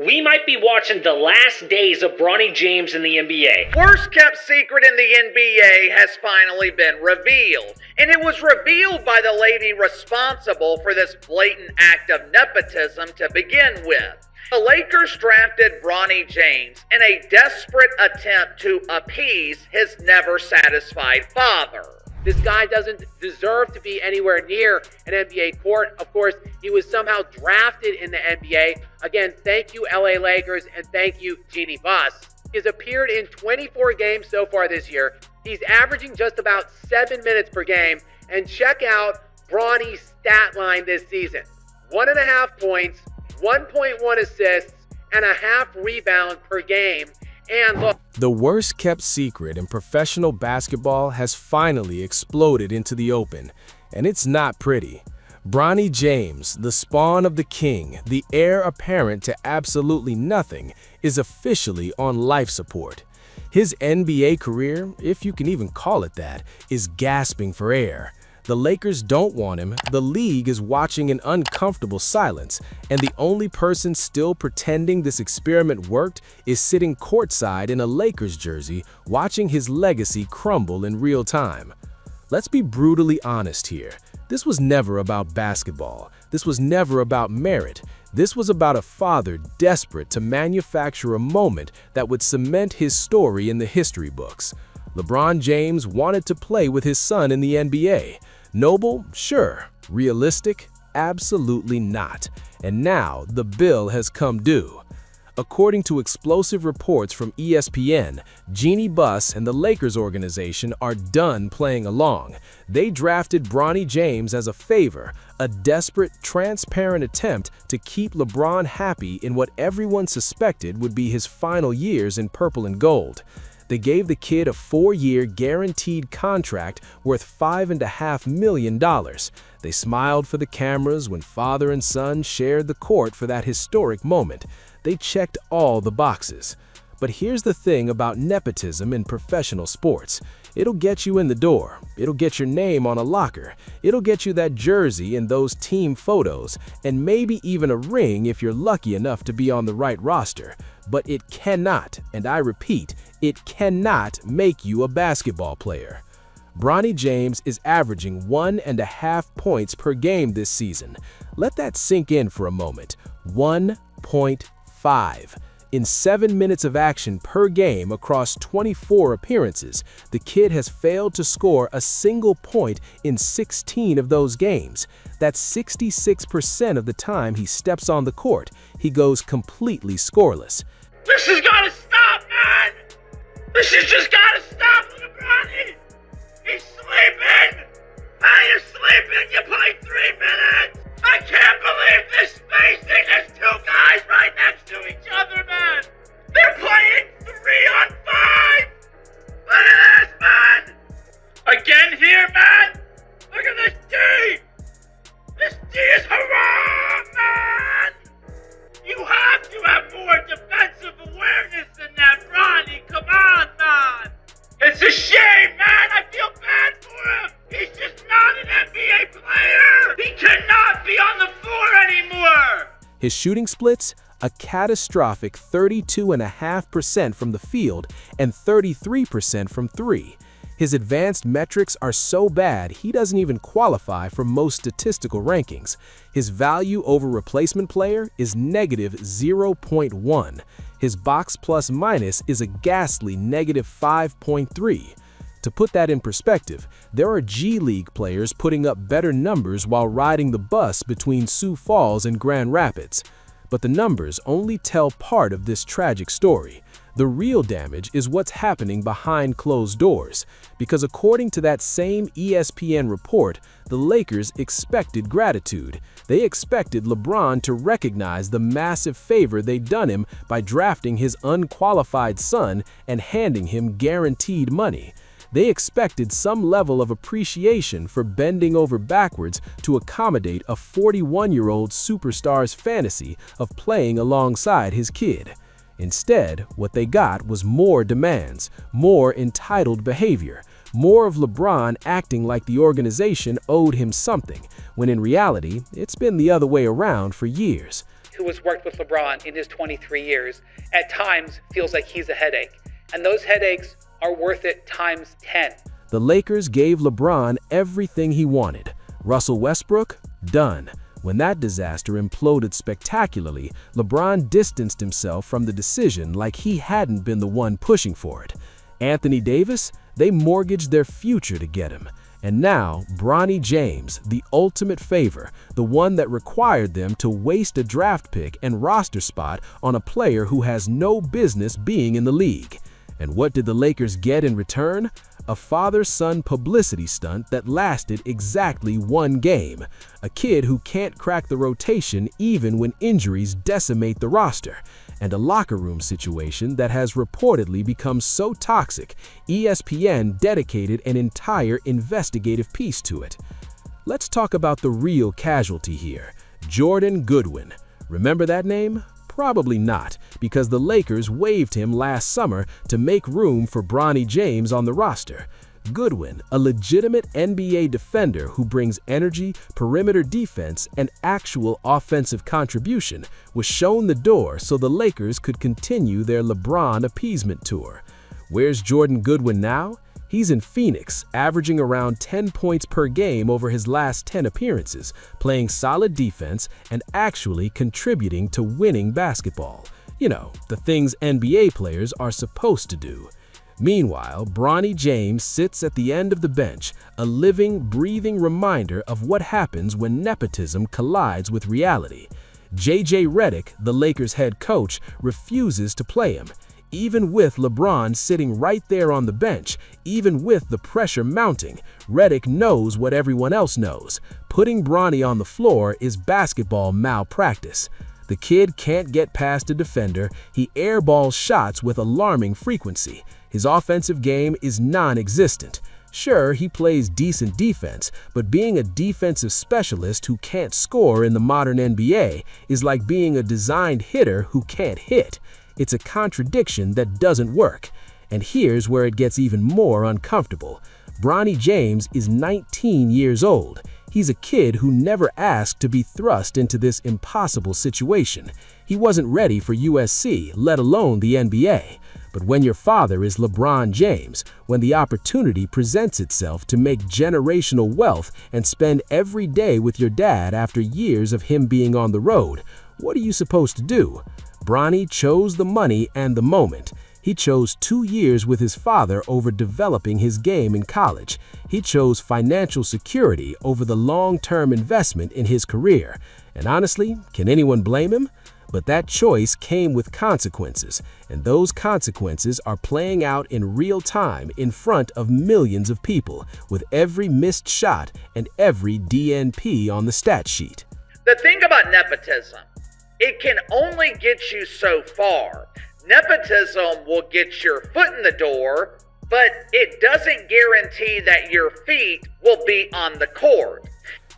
we might be watching the last days of Bronny James in the NBA. Worst kept secret in the NBA has finally been revealed. And it was revealed by the lady responsible for this blatant act of nepotism to begin with. The Lakers drafted Bronny James in a desperate attempt to appease his never-satisfied father. This guy doesn't deserve to be anywhere near an NBA court. Of course, he was somehow drafted in the NBA. Again, thank you, LA Lakers, and thank you, Jeanie Buss. He's appeared in 24 games so far this year. He's averaging just about 7 minutes per game. And check out Bronny's stat line this season. 1.5 points, 1.1 assists, and a half rebound per game. And look, the worst kept secret in professional basketball has finally exploded into the open, and it's not pretty. Bronny James, the spawn of the king, the heir apparent to absolutely nothing, is officially on life support. His NBA career, if you can even call it that, is gasping for air. The Lakers don't want him, the league is watching in uncomfortable silence, and the only person still pretending this experiment worked is sitting courtside in a Lakers jersey, watching his legacy crumble in real time. Let's be brutally honest here. This was never about basketball. This was never about merit. This was about a father desperate to manufacture a moment that would cement his story in the history books. LeBron James wanted to play with his son in the NBA. Noble? Sure. Realistic? Absolutely not. And now the bill has come due. According to explosive reports from ESPN, Jeanie Buss and the Lakers organization are done playing along. They drafted Bronny James as a favor, a desperate, transparent attempt to keep LeBron happy in what everyone suspected would be his final years in purple and gold. They gave the kid a 4-year guaranteed contract worth $5.5 million. They smiled for the cameras when father and son shared the court for that historic moment. They checked all the boxes. But here's the thing about nepotism in professional sports. It'll get you in the door. It'll get your name on a locker. It'll get you that jersey and those team photos, and maybe even a ring if you're lucky enough to be on the right roster. But it cannot, and I repeat, it cannot make you a basketball player. Bronny James is averaging 1.5 points per game this season. Let that sink in for a moment. 1.5. In 7 minutes of action per game across 24 appearances, the kid has failed to score a single point in 16 of those games. That's 66% of the time he steps on the court. He goes completely scoreless. This has got to stop, man! This has just got to stop, little Bronny! He's sleeping! Man, you're sleeping! You played 3 minutes! I can't believe this spacing! There's 2 guys right next to each other, man! They're playing 3-on-5! Look at this, man! Again here, man! Look at this D! This D is haram, man! You have to have more defensive awareness than that, Bronny! Come on, man! It's a shame, man! I feel bad for him! He's just not an NBA player! He cannot be on the floor anymore! His shooting splits? A catastrophic 32.5% from the field and 33% from 3. His advanced metrics are so bad he doesn't even qualify for most statistical rankings. His value over replacement player is negative 0.1. His box plus minus is a ghastly negative 5.3. To put that in perspective, there are G League players putting up better numbers while riding the bus between Sioux Falls and Grand Rapids. But the numbers only tell part of this tragic story. The real damage is what's happening behind closed doors, because according to that same ESPN report, the Lakers expected gratitude. They expected LeBron to recognize the massive favor they'd done him by drafting his unqualified son and handing him guaranteed money. They expected some level of appreciation for bending over backwards to accommodate a 41-year-old superstar's fantasy of playing alongside his kid. Instead, what they got was more demands, more entitled behavior, more of LeBron acting like the organization owed him something, when in reality, it's been the other way around for years. who has worked with LeBron in his 23 years, at times feels like he's a headache. And those headaches are worth it times 10. The Lakers gave LeBron everything he wanted. Russell Westbrook? Done. When that disaster imploded spectacularly, LeBron distanced himself from the decision like he hadn't been the one pushing for it. Anthony Davis? They mortgaged their future to get him. And now, Bronny James, the ultimate favor, the one that required them to waste a draft pick and roster spot on a player who has no business being in the league. And what did the Lakers get in return? A father-son publicity stunt that lasted exactly one game. A kid who can't crack the rotation even when injuries decimate the roster. And a locker room situation that has reportedly become so toxic, ESPN dedicated an entire investigative piece to it. Let's talk about the real casualty here, Jordan Goodwin. Remember that name? Probably not, because the Lakers waived him last summer to make room for Bronny James on the roster. Goodwin, a legitimate NBA defender who brings energy, perimeter defense, and actual offensive contribution, was shown the door so the Lakers could continue their LeBron appeasement tour. Where's Jordan Goodwin now? He's in Phoenix, averaging around 10 points per game over his last 10 appearances, playing solid defense and actually contributing to winning basketball. You know, the things NBA players are supposed to do. Meanwhile, Bronny James sits at the end of the bench, a living, breathing reminder of what happens when nepotism collides with reality. J.J. Redick, the Lakers head coach, refuses to play him. Even with LeBron sitting right there on the bench, even with the pressure mounting, Redick knows what everyone else knows. Putting Bronny on the floor is basketball malpractice. The kid can't get past a defender, he airballs shots with alarming frequency. His offensive game is non-existent. Sure, he plays decent defense, but being a defensive specialist who can't score in the modern NBA is like being a designed hitter who can't hit. It's a contradiction that doesn't work. And here's where it gets even more uncomfortable. Bronny James is 19 years old. He's a kid who never asked to be thrust into this impossible situation. He wasn't ready for USC, let alone the NBA. But when your father is LeBron James, when the opportunity presents itself to make generational wealth and spend every day with your dad after years of him being on the road, what are you supposed to do? Bronny chose the money and the moment. He chose 2 years with his father over developing his game in college. He chose financial security over the long-term investment in his career. And honestly, can anyone blame him? But that choice came with consequences, and those consequences are playing out in real time in front of millions of people, with every missed shot and every DNP on the stat sheet. The thing about nepotism, it can only get you so far. Nepotism will get your foot in the door, but it doesn't guarantee that your feet will be on the court.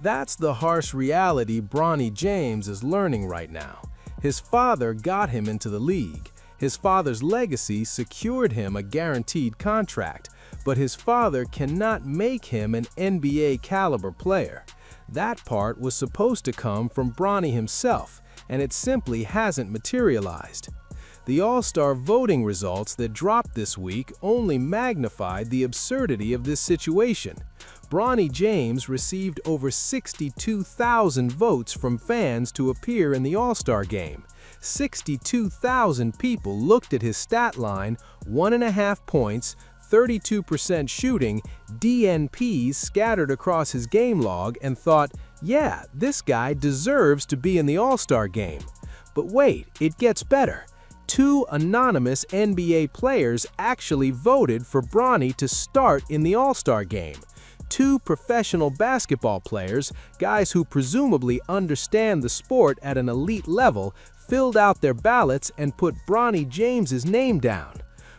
That's the harsh reality Bronny James is learning right now. His father got him into the league. His father's legacy secured him a guaranteed contract, but his father cannot make him an NBA caliber player. That part was supposed to come from Bronny himself, and it simply hasn't materialized. The All-Star voting results that dropped this week only magnified the absurdity of this situation. Bronny James received over 62,000 votes from fans to appear in the All-Star game. 62,000 people looked at his stat line, 1.5 points, 32% shooting, DNPs scattered across his game log, and thought, yeah, this guy deserves to be in the All-Star game. But wait, it gets better. 2 anonymous NBA players actually voted for Bronny to start in the All-Star game. 2 professional basketball players, guys who presumably understand the sport at an elite level, filled out their ballots and put Bronny James's name down.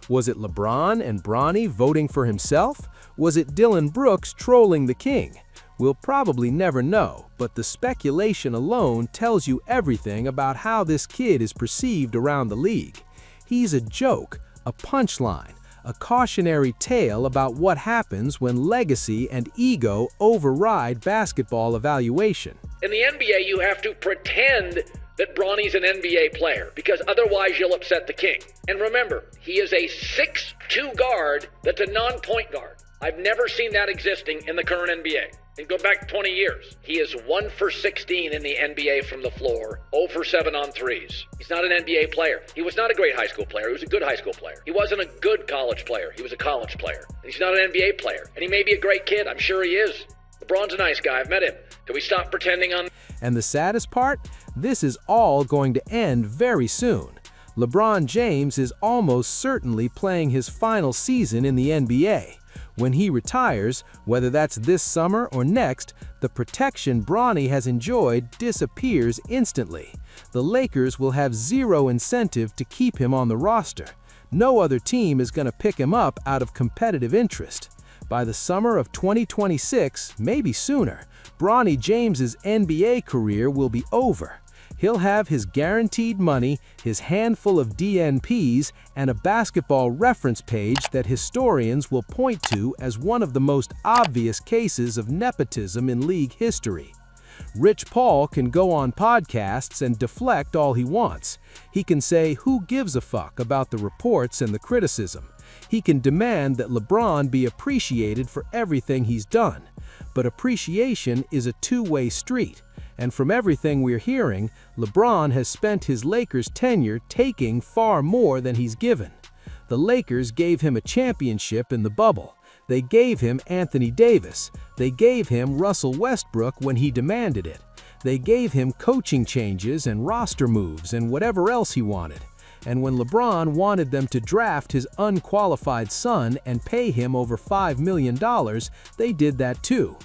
Was it LeBron and Bronny voting for himself? Was it Dillon Brooks trolling the king? We'll probably never know, but the speculation alone tells you everything about how this kid is perceived around the league. He's a joke, a punchline, a cautionary tale about what happens when legacy and ego override basketball evaluation. In the NBA, you have to pretend that Bronny's an NBA player, because otherwise you'll upset the king. And remember, he is a 6'2" guard that's a non-point guard. I've never seen that existing in the current NBA. And go back 20 years. He is 1 for 16 in the NBA from the floor, 0 for 7 on threes. He's not an NBA player. He was not a great high school player. He was a good high school player. He wasn't a good college player. He was a college player. And he's not an NBA player. And he may be a great kid. I'm sure he is. LeBron's a nice guy. I've met him. Can we stop pretending on... And the saddest part? This is all going to end very soon. LeBron James is almost certainly playing his final season in the NBA. When he retires, whether that's this summer or next, the protection Bronny has enjoyed disappears instantly. The Lakers will have zero incentive to keep him on the roster. No other team is going to pick him up out of competitive interest. By the summer of 2026, maybe sooner, Bronny James's NBA career will be over. He'll have his guaranteed money, his handful of DNPs, and a basketball reference page that historians will point to as one of the most obvious cases of nepotism in league history. Rich Paul can go on podcasts and deflect all he wants. He can say who gives a fuck about the reports and the criticism. He can demand that LeBron be appreciated for everything he's done. But appreciation is a two-way street. And from everything we're hearing, LeBron has spent his Lakers tenure taking far more than he's given. The Lakers gave him a championship in the bubble. They gave him Anthony Davis. They gave him Russell Westbrook when he demanded it. They gave him coaching changes and roster moves and whatever else he wanted. And when LeBron wanted them to draft his unqualified son and pay him over $5 million, they did that too.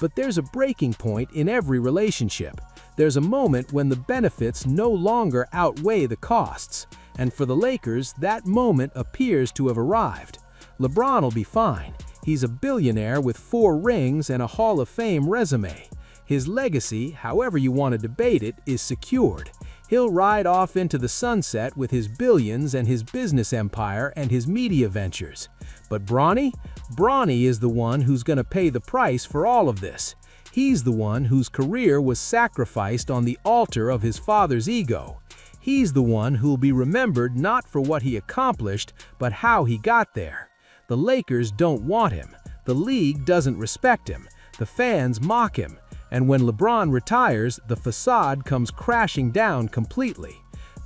But there's a breaking point in every relationship. There's a moment when the benefits no longer outweigh the costs. And for the Lakers, that moment appears to have arrived. LeBron will be fine. He's a billionaire with 4 rings and a Hall of Fame resume. His legacy, however you want to debate it, is secured. He'll ride off into the sunset with his billions and his business empire and his media ventures. But Bronny? Bronny is the one who's going to pay the price for all of this. He's the one whose career was sacrificed on the altar of his father's ego. He's the one who'll be remembered not for what he accomplished, but how he got there. The Lakers don't want him. The league doesn't respect him. The fans mock him. And when LeBron retires, the facade comes crashing down completely.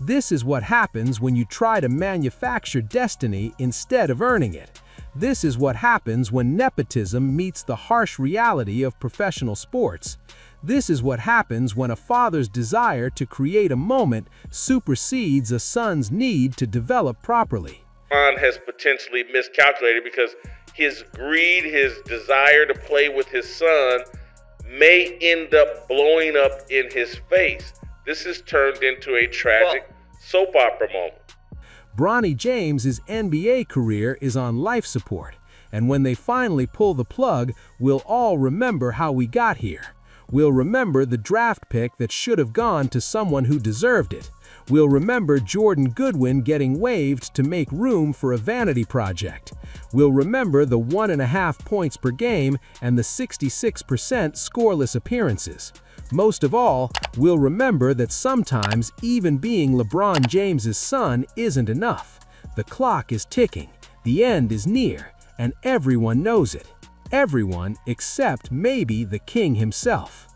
This is what happens when you try to manufacture destiny instead of earning it. This is what happens when nepotism meets the harsh reality of professional sports. This is what happens when a father's desire to create a moment supersedes a son's need to develop properly. LeBron has potentially miscalculated because his greed, his desire to play with his son may end up blowing up in his face. This has turned into a tragic soap opera moment. Bronny James's NBA career is on life support, and when they finally pull the plug, we'll all remember how we got here. We'll remember the draft pick that should have gone to someone who deserved it. We'll remember Jordan Goodwin getting waived to make room for a vanity project. We'll remember the 1.5 points per game and the 66% scoreless appearances. Most of all, we'll remember that sometimes even being LeBron James's son isn't enough. The clock is ticking, the end is near, and everyone knows it. Everyone except maybe the king himself.